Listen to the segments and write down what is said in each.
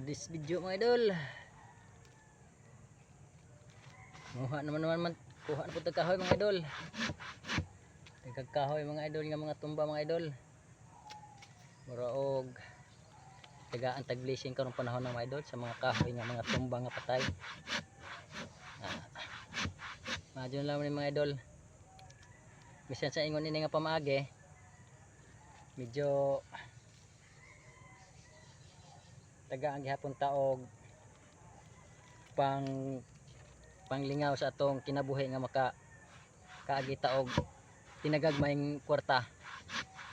to this video mga idol. Kuha naman kuha na po tagkahoy mga idol. Nagkakahoy mga idol nga mga tumba mga idol. Muraog tagaan tag blessing karong panahon ng mga idol sa mga kahoy nga mga tumba nga patay. Madyon lang ni mga idol. Bisan sa ingon ini nga pamaagi, medyo tagaan gihapon taog panglingaw sa atong kinabuhi nga kaagi taog tinagagmayng kwarta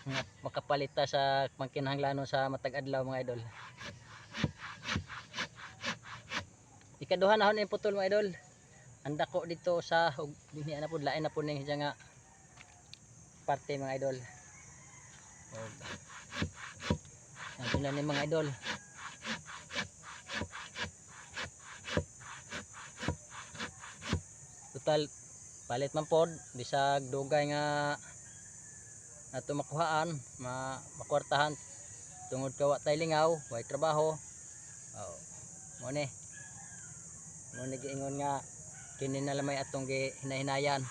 nga makapalita sa pangkinahanglanon sa matag adlaw mga idol. Ikaduha na hon ang putol mga idol. Ang dako dito sa dinhi na pud lain na pud ning nga parte mga idol. Nandun lang ni mga idol. Total palit man pod bisag dugay nga ato makuhaan makwartahan tungod kawa tay lingaw way trabaho. Mo ni giingon nga kini na lamay atong hinahinayan.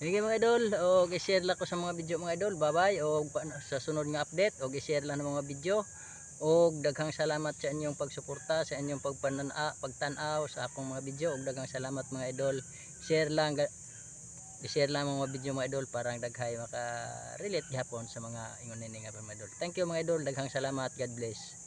Sige mga idol, og i-share lang ko sa mga video mga idol. Bye-bye og sa sunod nga update og i-share lang ng mga video. Og daghang salamat sa inyong pagsuporta, sa inyong pagtan-aw sa akong mga video. Og daghang salamat mga idol. I-share lang mga video mga idol para daghay maka-relate gihapon sa mga ingon nini nga mga idol. Thank you mga idol, daghang salamat. God bless.